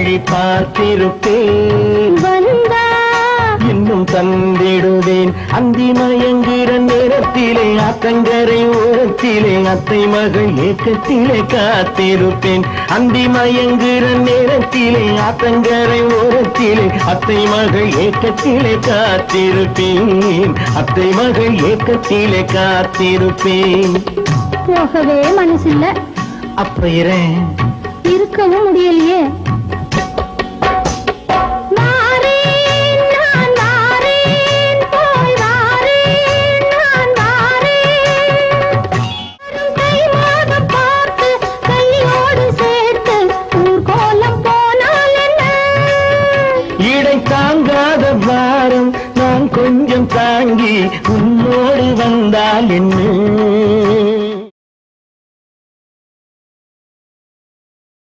வழி பார்த்திருப்பேன். இன்னும் தந்திடுவேன். அந்தி மயங்குற நேரத்திலே ஆத்தங்கரை ஓரத்திலே அத்தை மகள் ஏக்கத்திலே காத்திருப்பேன். அந்தி மயங்குற நேரத்திலே ஆத்தங்கரை ஓரத்திலே அத்தை மகள் ஏக்கத்திலே காத்திருப்பேன். அத்தை மகள் ஏக்கத்திலே காத்திருப்பேன். போகவே மனசில்ல. அப்ப இருக்கவும் முடியலையே. தாங்காத பாரம் நான் கொஞ்சம் தாங்கி உன்னோடு வந்தால் என்ன?